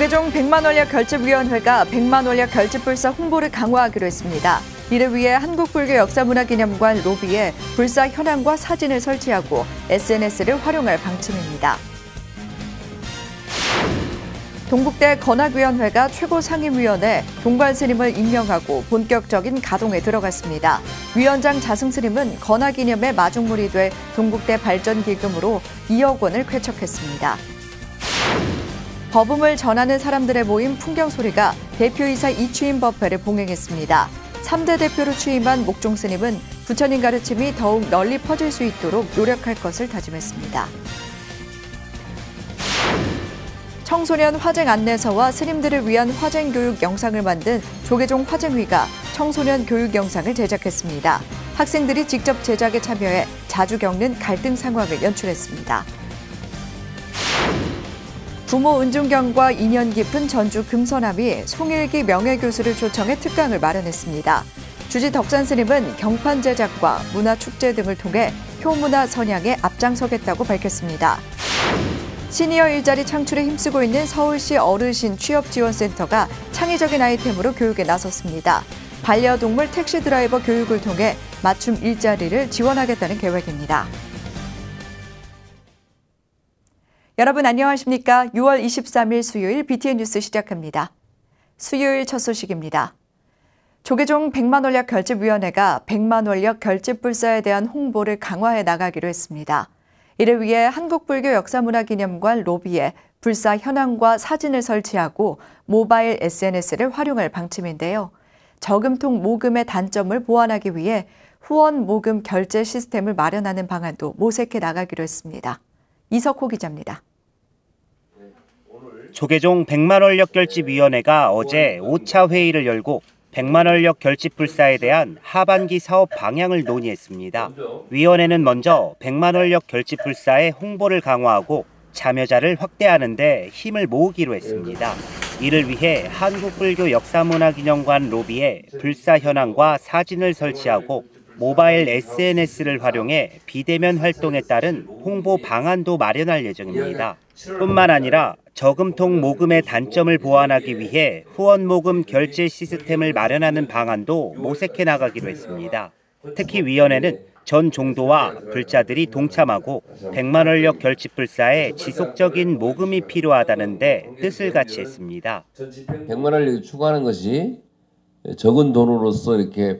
조계종 100만 원력 결집위원회가 100만 원력 결집불사 홍보를 강화하기로 했습니다. 이를 위해 한국불교역사문화기념관 로비에 불사 현황과 사진을 설치하고 SNS를 활용할 방침입니다. 동국대 건학위원회가 최고상임위원회 동관스님을 임명하고 본격적인 가동에 들어갔습니다. 위원장 자승스님은 건학이념의 마중물이 될 동국대 발전기금으로 2억 원을 쾌척했습니다. 법음을 전하는 사람들의 모임 풍경소리가 대표이사 이추임 법회를 봉행했습니다. 3대 대표로 취임한 목종스님은 부처님 가르침이 더욱 널리 퍼질 수 있도록 노력할 것을 다짐했습니다. 청소년 화쟁 안내서와 스님들을 위한 화쟁 교육 영상을 만든 조계종 화쟁위가 청소년 교육 영상을 제작했습니다. 학생들이 직접 제작에 참여해 자주 겪는 갈등 상황을 연출했습니다. 부모 은중경과 인연 깊은 전주 금서남이 송일기 명예교수를 초청해 특강을 마련했습니다. 주지 덕산스님은 경판 제작과 문화축제 등을 통해 효문화 선양에 앞장서겠다고 밝혔습니다. 시니어 일자리 창출에 힘쓰고 있는 서울시 어르신 취업지원센터가 창의적인 아이템으로 교육에 나섰습니다. 반려동물 택시 드라이버 교육을 통해 맞춤 일자리를 지원하겠다는 계획입니다. 여러분 안녕하십니까? 6월 23일 수요일 BTN 뉴스 시작합니다. 수요일 첫 소식입니다. 조계종 100만 원력 결집위원회가 100만 원력 결집불사에 대한 홍보를 강화해 나가기로 했습니다. 이를 위해 한국불교역사문화기념관 로비에 불사 현황과 사진을 설치하고 모바일 SNS를 활용할 방침인데요. 저금통 모금의 단점을 보완하기 위해 후원 모금 결제 시스템을 마련하는 방안도 모색해 나가기로 했습니다. 이석호 기자입니다. 조계종 100만 원력 결집위원회가 어제 5차 회의를 열고 100만 원력 결집불사에 대한 하반기 사업 방향을 논의했습니다. 위원회는 먼저 100만 원력 결집불사의 홍보를 강화하고 참여자를 확대하는 데 힘을 모으기로 했습니다. 이를 위해 한국불교역사문화기념관 로비에 불사 현황과 사진을 설치하고 모바일 SNS를 활용해 비대면 활동에 따른 홍보 방안도 마련할 예정입니다. 뿐만 아니라 저금통 모금의 단점을 보완하기 위해 후원 모금 결제 시스템을 마련하는 방안도 모색해 나가기로 했습니다. 특히 위원회는 전 종도와 불자들이 동참하고 100만 원력 결집불사에 지속적인 모금이 필요하다는 데 뜻을 같이 했습니다. 100만 원력을 추구하는 것이 적은 돈으로서 이렇게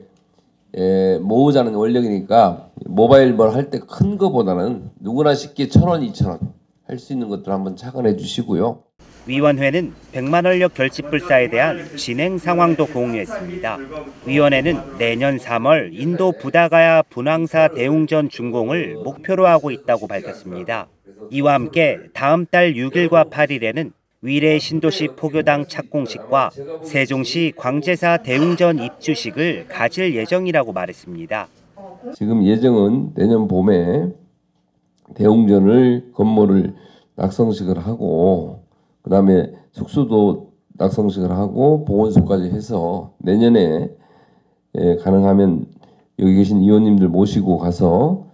모으자는 원력이니까 모바일 뭘 할 때 큰 거보다는 누구나 쉽게 1,000원, 2,000원 할 수 있는 것들 한번 착안해 주시고요. 위원회는 100만 원력 결집불사에 대한 진행 상황도 공유했습니다. 위원회는 내년 3월 인도 부다가야 분황사 대웅전 준공을 목표로 하고 있다고 밝혔습니다. 이와 함께 다음 달 6일과 8일에는 위례 신도시 포교당 착공식과 세종시 광제사 대웅전 입주식을 가질 예정이라고 말했습니다. 지금 예정은 내년 봄에 대웅전을 건물을 낙성식을 하고 그다음에 숙소도 낙성식을 하고 보건소까지 해서 내년에 가능하면 여기 계신 의원님들 모시고 가서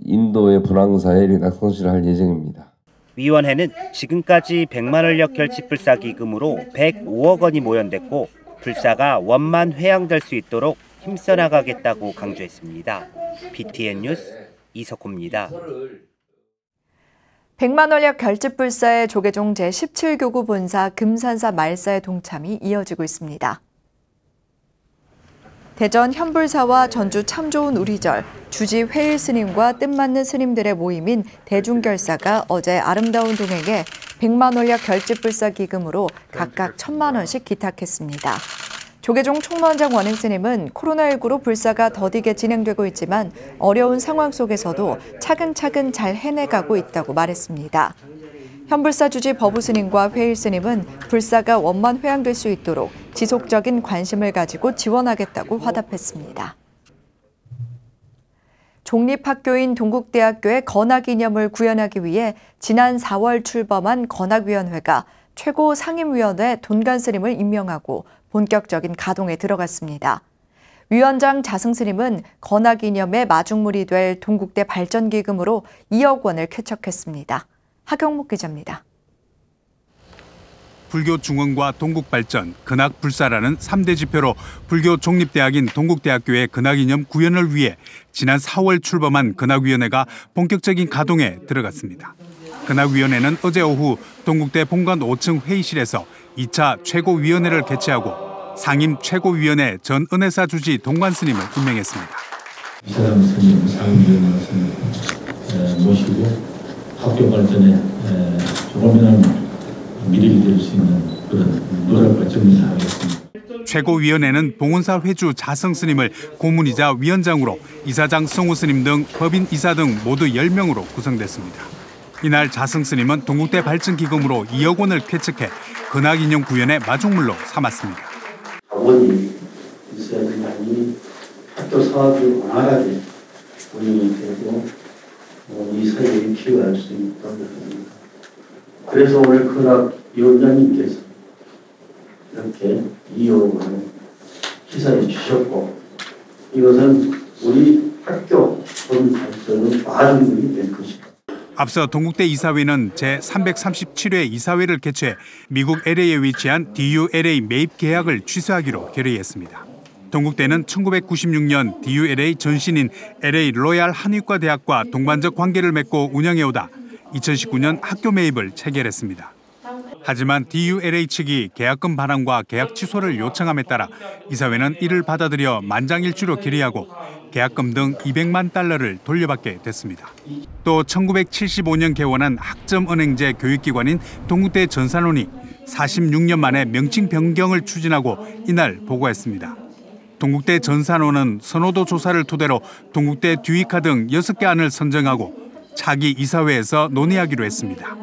인도의 분황사에 낙성식을 할 예정입니다. 위원회는 지금까지 100만 원력 결집불사 기금으로 105억 원이 모연됐고 불사가 원만 회양될 수 있도록 힘써 나가겠다고 강조했습니다. BTN 뉴스 이석호입니다. 100만 원력 결집불사의 조계종 제17교구 본사 금산사 말사의 동참이 이어지고 있습니다. 대전 현불사와 전주 참 좋은 우리절, 주지 회일 스님과 뜻맞는 스님들의 모임인 대중결사가 어제 아름다운 동행에 100만 원력 결집불사 기금으로 각각 1,000만 원씩 기탁했습니다. 조계종 총무원장 원행 스님은 코로나19로 불사가 더디게 진행되고 있지만 어려운 상황 속에서도 차근차근 잘 해내가고 있다고 말했습니다. 현불사 주지 법우 스님과 회일 스님은 불사가 원만 회양될 수 있도록 지속적인 관심을 가지고 지원하겠다고 화답했습니다. 종립학교인 동국대학교의 건학이념을 구현하기 위해 지난 4월 출범한 건학위원회가 최고 상임위원회 돈간스님을 임명하고 본격적인 가동에 들어갔습니다. 위원장 자승스님은 건학이념의 마중물이 될 동국대 발전기금으로 2억 원을 쾌척했습니다. 하경목 기자입니다. 불교중흥과 동국발전, 근학불사라는 3대 지표로 불교 독립대학인 동국대학교의 근학이념 구현을 위해 지난 4월 출범한 근학위원회가 본격적인 가동에 들어갔습니다. 근학위원회는 어제 오후 동국대 본관 5층 회의실에서 2차 최고위원회를 개최하고 상임 최고위원회 전 은혜사 주지 동관 스님을 임명했습니다. 이사람 스님, 상임위원회 스님 모시고 학교 발전에 조금이나마 미래가 될 수 있는 그런 노력과 정리를 하겠습니다. 최고위원회는 봉은사 회주 자성 스님을 고문이자 위원장으로 이사장 성우 스님 등 법인 이사 등 모두 10명으로 구성됐습니다. 이날 자성 스님은 동국대 발전기금으로 2억 원을 쾌척해 근학인형 구현의 마중물로 삼았습니다. 자원이 있어야지만이 학교 사업이 원활하게 운영이 되고 이 사회에 기여할 수 있다고 합니다. 그래서 오늘 근학위원장님께서 이렇게 2억 원을 기사해 주셨고 이것은 우리 학교 본 발전의 마중물이 될 것입니다. 앞서 동국대 이사회는 제337회 이사회를 개최해 미국 LA에 위치한 DULA 매입 계약을 취소하기로 결의했습니다. 동국대는 1996년 DULA 전신인 LA 로얄 한의과 대학과 동반적 관계를 맺고 운영해오다 2019년 학교 매입을 체결했습니다. 하지만 DULA 측이 계약금 반환과 계약 취소를 요청함에 따라 이사회는 이를 받아들여 만장일치로 결의하고 계약금 등 $200만 돌려받게 됐습니다. 또 1975년 개원한 학점은행제 교육기관인 동국대 전산원이 46년 만에 명칭 변경을 추진하고 이날 보고했습니다. 동국대 전산원은 선호도 조사를 토대로 동국대 듀이카 등 6개 안을 선정하고 차기 이사회에서 논의하기로 했습니다.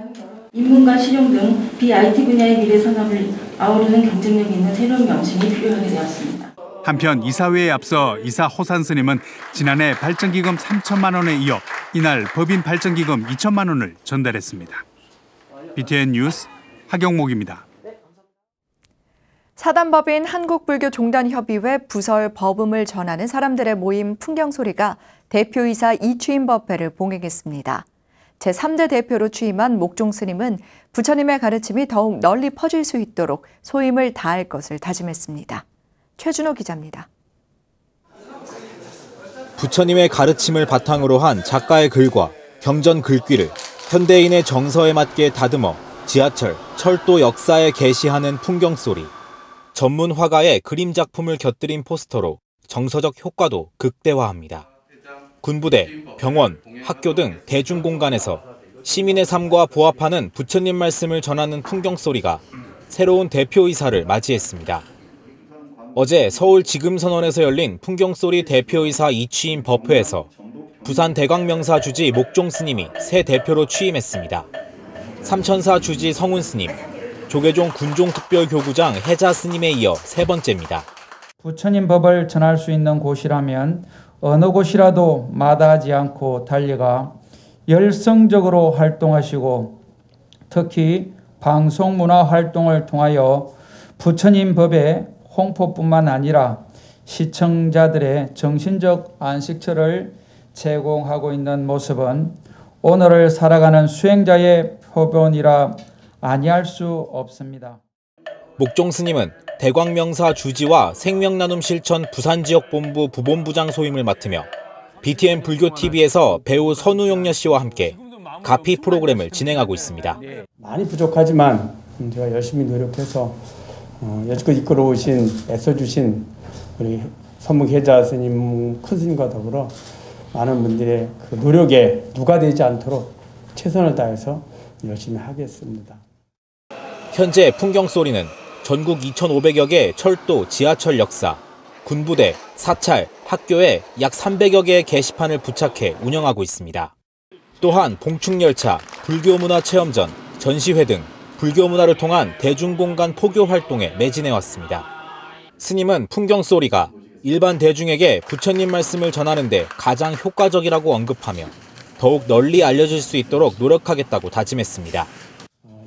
인문과 실용 등 BIT 분야의 미래 산업을 아우르는 경쟁력 있는 새로운 명칭이 필요하게 되었습니다. 한편 이사회에 앞서 이사 호산 스님은 지난해 발전기금 3천만 원에 이어 이날 법인 발전기금 2천만 원을 전달했습니다. BTN 뉴스 하경목입니다. 사단법인 한국불교종단협의회 부설 법음을 전하는 사람들의 모임 풍경소리가 대표이사 이취임 법회를 봉행했습니다. 제3대 대표로 취임한 목종 스님은 부처님의 가르침이 더욱 널리 퍼질 수 있도록 소임을 다할 것을 다짐했습니다. 최준호 기자입니다. 부처님의 가르침을 바탕으로 한 작가의 글과 경전 글귀를 현대인의 정서에 맞게 다듬어 지하철, 철도 역사에 계시하는 풍경소리. 전문 화가의 그림 작품을 곁들인 포스터로 정서적 효과도 극대화합니다. 군부대, 병원, 학교 등 대중공간에서 시민의 삶과 부합하는 부처님 말씀을 전하는 풍경소리가 새로운 대표이사를 맞이했습니다. 어제 서울 지금선원에서 열린 풍경소리 대표이사 이취임 법회에서 부산 대광명사 주지 목종 스님이 새 대표로 취임했습니다. 삼천사 주지 성운 스님, 조계종 군종특별교구장 해자 스님에 이어 세 번째입니다. 부처님 법을 전할 수 있는 곳이라면 어느 곳이라도 마다하지 않고 달려가 열성적으로 활동하시고 특히 방송문화 활동을 통하여 부처님 법의 홍보뿐만 아니라 시청자들의 정신적 안식처를 제공하고 있는 모습은 오늘을 살아가는 수행자의 표본이라 아니할 수 없습니다. 목종 스님은 대광명사 주지와 생명나눔 실천 부산지역본부 부본부장 소임을 맡으며 BTN 불교TV에서 배우 선우용녀 씨와 함께 가피 프로그램을 진행하고 있습니다. 많이 부족하지만 제가 열심히 노력해서 여지껏 이끌어오신, 애써주신 우리 선무계자 스님, 큰 스님과 더불어 많은 분들의 그 노력에 누가 되지 않도록 최선을 다해서 열심히 하겠습니다. 현재 풍경소리는 전국 2,500여 개 철도, 지하철 역사, 군부대, 사찰, 학교에 약 300여 개의 게시판을 부착해 운영하고 있습니다. 또한 봉충열차, 불교문화체험전, 전시회 등 불교문화를 통한 대중공간 포교 활동에 매진해왔습니다. 스님은 풍경소리가 일반 대중에게 부처님 말씀을 전하는 데 가장 효과적이라고 언급하며 더욱 널리 알려질 수 있도록 노력하겠다고 다짐했습니다.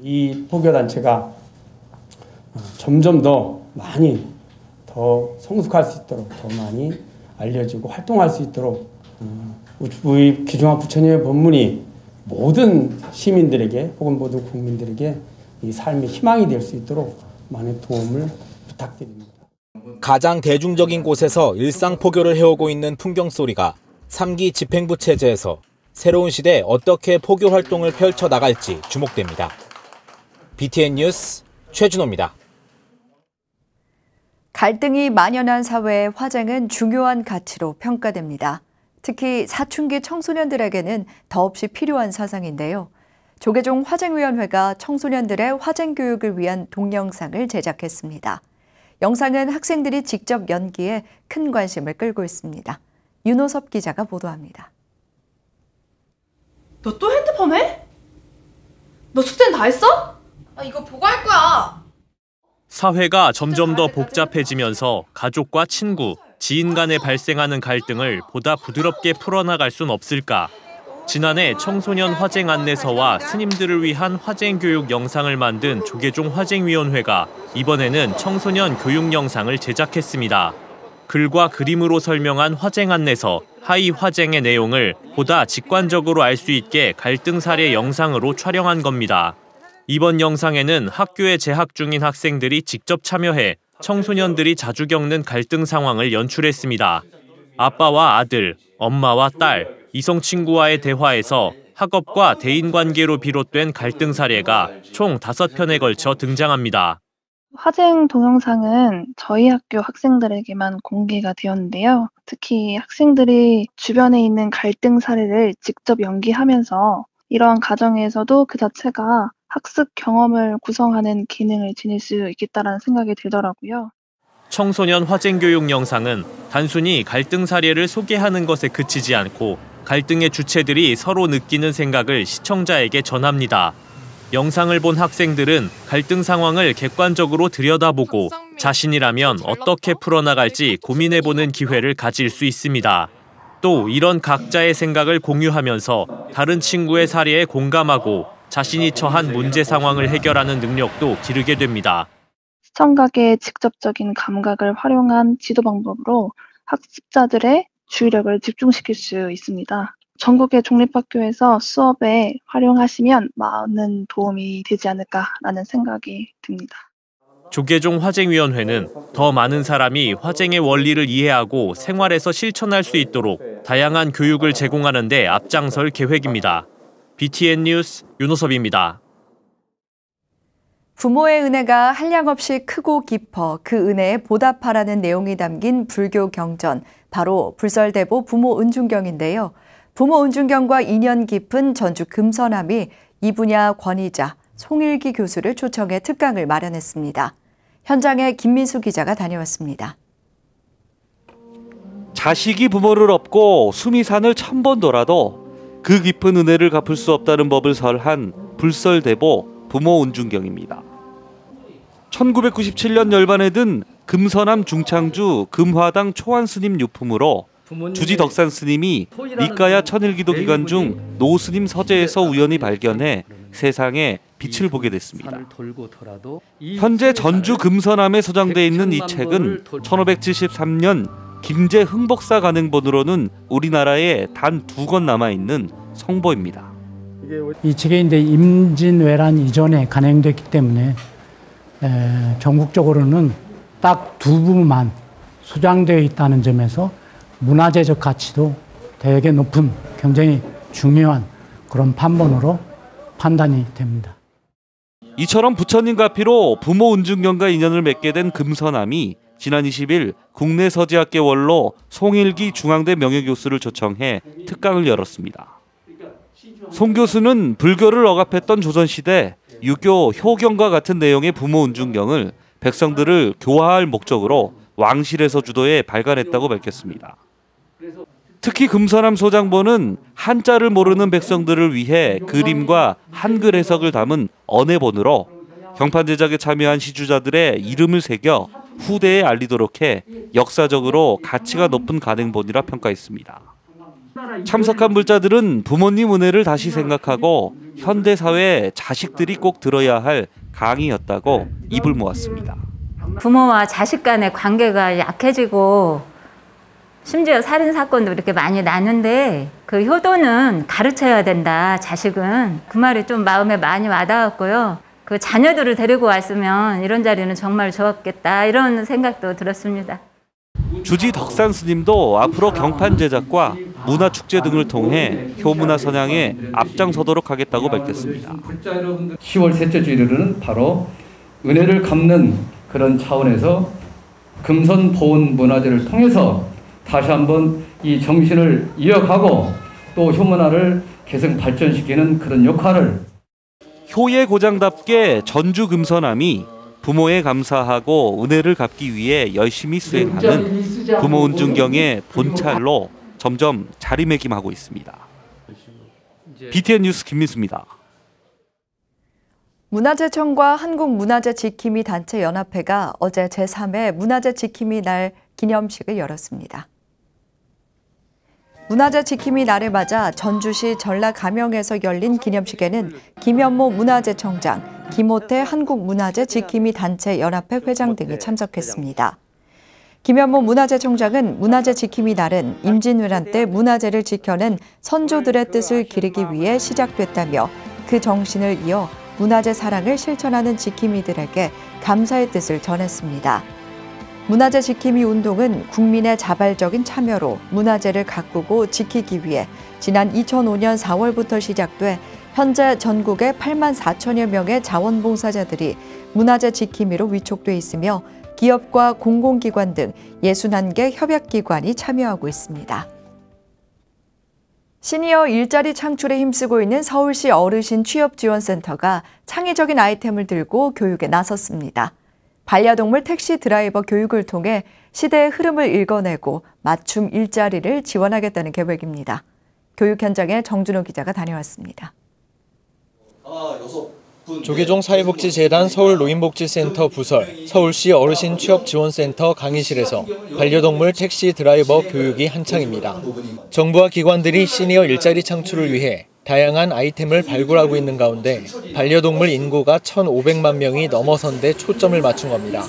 이 포교단체가 점점 더 많이 더 성숙할 수 있도록 더 많이 알려지고 활동할 수 있도록 우리 귀중한 부처님의 법문이 모든 시민들에게 혹은 모든 국민들에게 이 삶의 희망이 될 수 있도록 많은 도움을 부탁드립니다. 가장 대중적인 곳에서 일상 포교를 해오고 있는 풍경소리가 3기 집행부 체제에서 새로운 시대에 어떻게 포교 활동을 펼쳐나갈지 주목됩니다. BTN 뉴스 최준호입니다. 갈등이 만연한 사회의 화쟁은 중요한 가치로 평가됩니다. 특히 사춘기 청소년들에게는 더없이 필요한 사상인데요. 조계종 화쟁위원회가 청소년들의 화쟁 교육을 위한 동영상을 제작했습니다. 영상은 학생들이 직접 연기에 큰 관심을 끌고 있습니다. 윤호섭 기자가 보도합니다. 너 또 핸드폰 해? 너 숙제는 다 했어? 이거 보고 할 거야. 사회가 점점 더 복잡해지면서 가족과 친구, 지인 간에 발생하는 갈등을 보다 부드럽게 풀어나갈 순 없을까? 지난해 청소년 화쟁 안내서와 스님들을 위한 화쟁 교육 영상을 만든 조계종 화쟁위원회가 이번에는 청소년 교육 영상을 제작했습니다. 글과 그림으로 설명한 화쟁 안내서, 하이 화쟁의 내용을 보다 직관적으로 알 수 있게 갈등 사례 영상으로 촬영한 겁니다. 이번 영상에는 학교에 재학 중인 학생들이 직접 참여해 청소년들이 자주 겪는 갈등 상황을 연출했습니다. 아빠와 아들, 엄마와 딸, 이성 친구와의 대화에서 학업과 대인관계로 비롯된 갈등 사례가 총 5편에 걸쳐 등장합니다. 화쟁 동영상은 저희 학교 학생들에게만 공개가 되었는데요. 특히 학생들이 주변에 있는 갈등 사례를 직접 연기하면서 이러한 과정에서도 그 자체가 학습 경험을 구성하는 기능을 지닐 수 있겠다라는 생각이 들더라고요. 청소년 화쟁 교육 영상은 단순히 갈등 사례를 소개하는 것에 그치지 않고 갈등의 주체들이 서로 느끼는 생각을 시청자에게 전합니다. 영상을 본 학생들은 갈등 상황을 객관적으로 들여다보고 자신이라면 어떻게 풀어나갈지 고민해보는 기회를 가질 수 있습니다. 또 이런 각자의 생각을 공유하면서 다른 친구의 사례에 공감하고 자신이 처한 문제 상황을 해결하는 능력도 기르게 됩니다. 시청각의 직접적인 감각을 활용한 지도 방법으로 학습자들의 주의력을 집중시킬 수 있습니다. 전국의 종립학교에서 수업에 활용하시면 많은 도움이 되지 않을까라는 생각이 듭니다. 조계종 화쟁위원회는 더 많은 사람이 화쟁의 원리를 이해하고 생활에서 실천할 수 있도록 다양한 교육을 제공하는 데 앞장설 계획입니다. BTN 뉴스 윤호섭입니다. 부모의 은혜가 한량없이 크고 깊어 그 은혜에 보답하라는 내용이 담긴 불교 경전, 바로 불설대보 부모 은중경인데요. 부모 은중경과 인연 깊은 전주 금서남이 이 분야 권위자 송일기 교수를 초청해 특강을 마련했습니다. 현장에 김민수 기자가 다녀왔습니다. 자식이 부모를 업고 수미산을 1000번 돌아도 그 깊은 은혜를 갚을 수 없다는 법을 설한 불설대보 부모 은중경입니다. 1997년 열반에 든 금서남 중창주 금화당 초안 스님 유품으로 주지 덕산 스님이 니까야 천일기도 기간 중 노 스님 서재에서 우연히 발견해 세상에 빛을 보게 됐습니다. 현재 전주 금서남에 소장돼 있는 이 책은 1573년 김제 흥복사 간행본으로는 우리나라에 단 2권 남아있는 성보입니다. 이 책이 이제 임진왜란 이전에 간행됐기 때문에 전국적으로는 딱 2부만 소장되어 있다는 점에서 문화재적 가치도 되게 높은 굉장히 중요한 그런 판본으로 판단이 됩니다. 이처럼 부처님 가피로 부모 은중경과 인연을 맺게 된 금서남이 지난 20일 국내 서재학계 원로 송일기 중앙대 명예교수를 초청해 특강을 열었습니다. 송 교수는 불교를 억압했던 조선시대 유교 효경과 같은 내용의 부모 은중경을 백성들을 교화할 목적으로 왕실에서 주도해 발간했다고 밝혔습니다. 특히 금서남 소장본은 한자를 모르는 백성들을 위해 그림과 한글 해석을 담은 언해본으로 경판 제작에 참여한 시주자들의 이름을 새겨 후대에 알리도록 해 역사적으로 가치가 높은 간행본이라 평가했습니다. 참석한 불자들은 부모님 은혜를 다시 생각하고 현대사회에 자식들이 꼭 들어야 할 강의였다고 입을 모았습니다. 부모와 자식 간의 관계가 약해지고 심지어 살인사건도 이렇게 많이 나는데 그 효도는 가르쳐야 된다, 자식은. 그 말이 좀 마음에 많이 와닿았고요. 그 자녀들을 데리고 왔으면 이런 자리는 정말 좋았겠다 이런 생각도 들었습니다. 주지 덕산 스님도 앞으로 경판 제작과 문화축제 등을 통해 효문화 선양에 앞장서도록 하겠다고 밝혔습니다. 10월 셋째 주일은 바로 은혜를 갚는 그런 차원에서 금선보온 문화제를 통해서 다시 한번 이 정신을 이어가고 또 효문화를 계속 발전시키는 그런 역할을 효의 고장답게 전주 금서남이 부모에 감사하고 은혜를 갚기 위해 열심히 수행하는 부모 은중경의 본찰로 점점 자리매김하고 있습니다. BTN 뉴스 김민수입니다. 문화재청과 한국문화재 지킴이 단체 연합회가 어제 제3회 문화재 지킴이 날 기념식을 열었습니다. 문화재 지킴이 날을 맞아 전주시 전라감영에서 열린 기념식에는 김현모 문화재청장, 김호태 한국문화재 지킴이 단체 연합회 회장 등이 참석했습니다. 김현모 문화재청장은 문화재 지킴이 날은 임진왜란 때 문화재를 지켜낸 선조들의 뜻을 기리기 위해 시작됐다며 그 정신을 이어 문화재 사랑을 실천하는 지킴이들에게 감사의 뜻을 전했습니다. 문화재 지킴이 운동은 국민의 자발적인 참여로 문화재를 가꾸고 지키기 위해 지난 2005년 4월부터 시작돼 현재 전국에 8만 4천여 명의 자원봉사자들이 문화재 지킴이로 위촉돼 있으며 기업과 공공기관 등 61개 협약기관이 참여하고 있습니다. 시니어 일자리 창출에 힘쓰고 있는 서울시 어르신 취업지원센터가 창의적인 아이템을 들고 교육에 나섰습니다. 반려동물 택시 드라이버 교육을 통해 시대의 흐름을 읽어내고 맞춤 일자리를 지원하겠다는 계획입니다. 교육 현장에 정준호 기자가 다녀왔습니다. 조계종 사회복지재단 서울노인복지센터 부설 서울시 어르신 취업지원센터 강의실에서 반려동물 택시 드라이버 교육이 한창입니다. 정부와 기관들이 시니어 일자리 창출을 위해 다양한 아이템을 발굴하고 있는 가운데 반려동물 인구가 1,500만 명이 넘어선 데 초점을 맞춘 겁니다.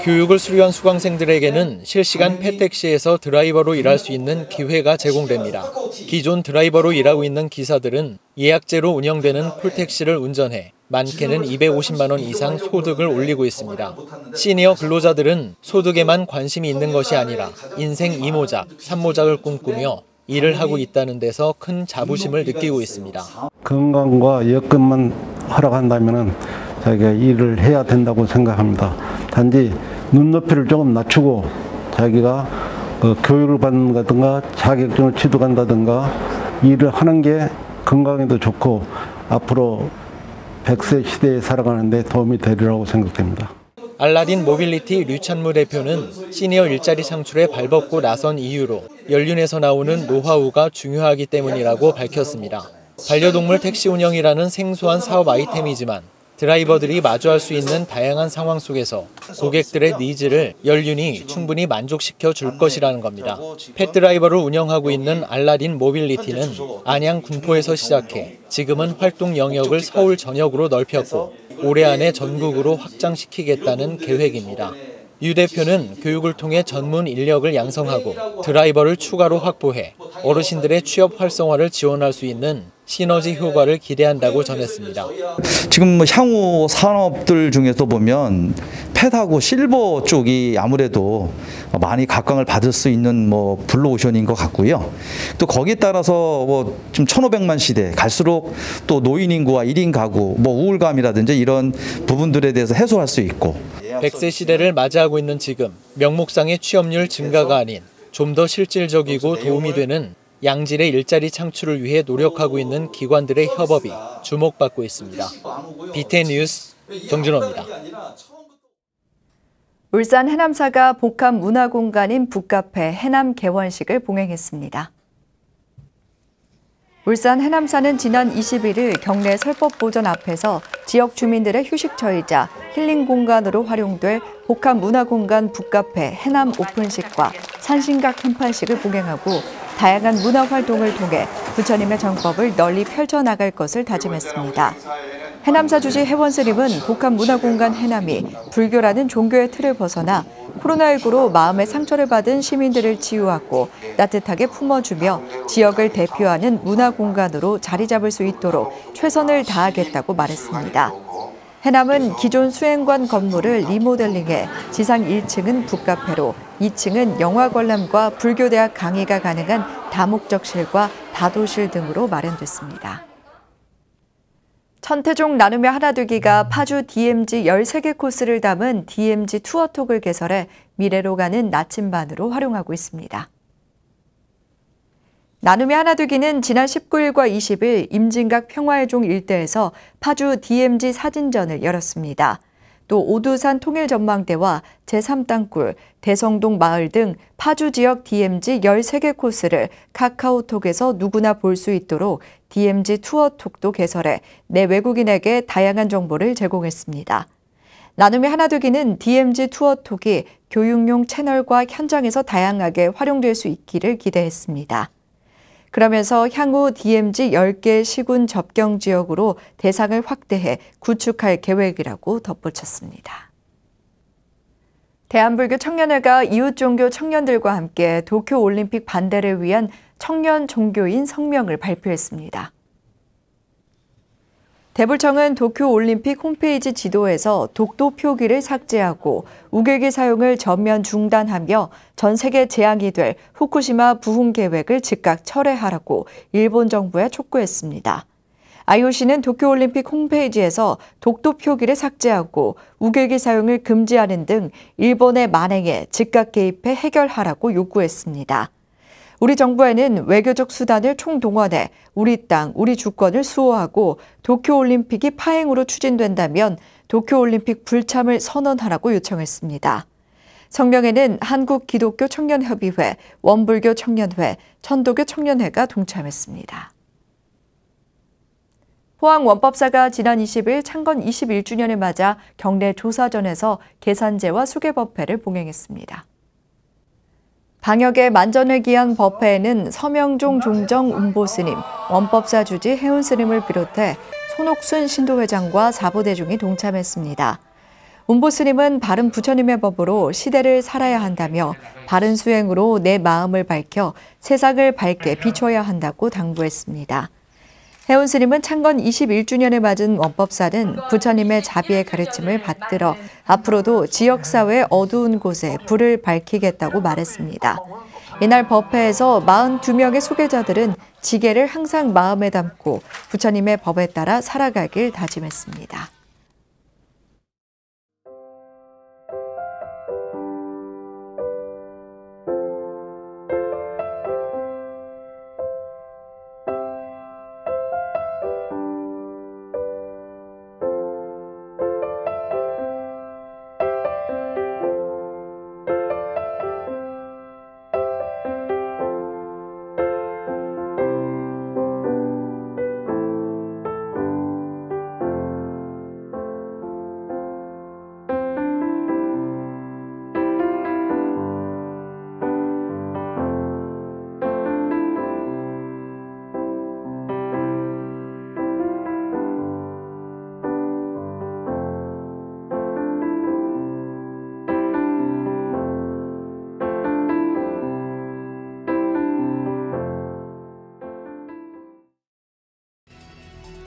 교육을 수료한 수강생들에게는 실시간 펫택시에서 드라이버로 일할 수 있는 기회가 제공됩니다. 기존 드라이버로 일하고 있는 기사들은 예약제로 운영되는 콜택시를 운전해 많게는 250만 원 이상 소득을 올리고 있습니다. 시니어 근로자들은 소득에만 관심이 있는 것이 아니라 인생 2모작, 3모작을 꿈꾸며 일을 하고 있다는 데서 큰 자부심을 느끼고 있습니다. 건강과 여건만 허락한다면 자기가 일을 해야 된다고 생각합니다. 단지 눈높이를 조금 낮추고 자기가 교육을 받는다든가 자격증을 취득한다든가 일을 하는 게 건강에도 좋고 앞으로 100세 시대에 살아가는 데 도움이 되리라고 생각됩니다. 알라딘 모빌리티 류찬무 대표는 시니어 일자리 창출에 발벗고 나선 이유로 연륜에서 나오는 노하우가 중요하기 때문이라고 밝혔습니다. 반려동물 택시 운영이라는 생소한 사업 아이템이지만 드라이버들이 마주할 수 있는 다양한 상황 속에서 고객들의 니즈를 연륜이 충분히 만족시켜 줄 것이라는 겁니다. 펫 드라이버를 운영하고 있는 알라딘 모빌리티는 안양 군포에서 시작해 지금은 활동 영역을 서울 전역으로 넓혔고 올해 안에 전국으로 확장시키겠다는 계획입니다. 유 대표는 교육을 통해 전문 인력을 양성하고 드라이버를 추가로 확보해 어르신들의 취업 활성화를 지원할 수 있는 시너지 효과를 기대한다고 전했습니다. 지금 향후 산업들 중에서 보면 펫하고 실버 쪽이 아무래도 많이 각광을 받을 수 있는 블루오션인 것 같고요. 또 거기에 따라서 좀 1,500만 시대 갈수록 또 노인 인구와 1인 가구, 우울감이라든지 이런 부분들에 대해서 해소할 수 있고 100세 시대를 맞이하고 있는 지금 명목상의 취업률 증가가 아닌 좀 더 실질적이고 도움이 되는 양질의 일자리 창출을 위해 노력하고 있는 기관들의 협업이 주목받고 있습니다. BTN 뉴스 정준호입니다. 울산 해남사가 복합 문화공간인 북카페 해남 개원식을 봉행했습니다. 울산 해남사는 지난 21일 경내 설법보전 앞에서 지역 주민들의 휴식처이자 힐링 공간으로 활용될 복합 문화공간 북카페 해남 오픈식과 산신각 현판식을 봉행하고 다양한 문화 활동을 통해 부처님의 정법을 널리 펼쳐나갈 것을 다짐했습니다. 해남사 주지 해원스님은 복합 문화공간 해남이 불교라는 종교의 틀을 벗어나 코로나19로 마음의 상처를 받은 시민들을 치유하고 따뜻하게 품어주며 지역을 대표하는 문화공간으로 자리 잡을 수 있도록 최선을 다하겠다고 말했습니다. 해남은 기존 수행관 건물을 리모델링해 지상 1층은 북카페로 2층은 영화 관람과 불교대학 강의가 가능한 다목적실과 다도실 등으로 마련됐습니다. 천태종 나눔의 하나되기가 파주 DMZ 13개 코스를 담은 DMZ 투어톡을 개설해 미래로 가는 나침반으로 활용하고 있습니다. 나눔의 하나되기는 지난 19일과 20일 임진각 평화의종 일대에서 파주 DMZ 사진전을 열었습니다. 또 오두산 통일전망대와 제3땅굴, 대성동 마을 등 파주 지역 DMZ 13개 코스를 카카오톡에서 누구나 볼 수 있도록 DMZ 투어톡도 개설해 내 외국인에게 다양한 정보를 제공했습니다. 나눔의 하나되기는 DMZ 투어톡이 교육용 채널과 현장에서 다양하게 활용될 수 있기를 기대했습니다. 그러면서 향후 DMZ 10개 시군 접경 지역으로 대상을 확대해 구축할 계획이라고 덧붙였습니다. 대한불교 청년회가 이웃종교 청년들과 함께 도쿄올림픽 반대를 위한 청년 종교인 성명을 발표했습니다. 대불청은 도쿄올림픽 홈페이지 지도에서 독도 표기를 삭제하고 우길기 사용을 전면 중단하며 전 세계 재앙이 될 후쿠시마 부흥 계획을 즉각 철회하라고 일본 정부에 촉구했습니다. IOC는 도쿄올림픽 홈페이지에서 독도 표기를 삭제하고 우길기 사용을 금지하는 등 일본의 만행에 즉각 개입해 해결하라고 요구했습니다. 우리 정부에는 외교적 수단을 총동원해 우리 땅, 우리 주권을 수호하고 도쿄올림픽이 파행으로 추진된다면 도쿄올림픽 불참을 선언하라고 요청했습니다. 성명에는 한국기독교 청년협의회, 원불교 청년회, 천도교 청년회가 동참했습니다. 포항원법사가 지난 20일 창건 21주년을 맞아 경내 조사전에서 계산제와 수계법회를 봉행했습니다. 방역에 만전을 기한 법회에는 서명종 종정 운보스님, 원법사 주지 해운스님을 비롯해 손옥순 신도회장과 사부대중이 동참했습니다. 운보스님은 바른 부처님의 법으로 시대를 살아야 한다며 바른 수행으로 내 마음을 밝혀 세상을 밝게 비춰야 한다고 당부했습니다. 해운스님은 창건 21주년을 맞은 원법사는 부처님의 자비의 가르침을 받들어 앞으로도 지역사회의 어두운 곳에 불을 밝히겠다고 말했습니다. 이날 법회에서 42명의 수계자들은 지계를 항상 마음에 담고 부처님의 법에 따라 살아가길 다짐했습니다.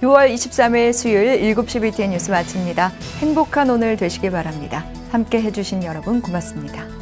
(6월 23일) 수요일 7시 BTN 뉴스 마칩니다. 행복한 오늘 되시길 바랍니다. 함께 해주신 여러분 고맙습니다.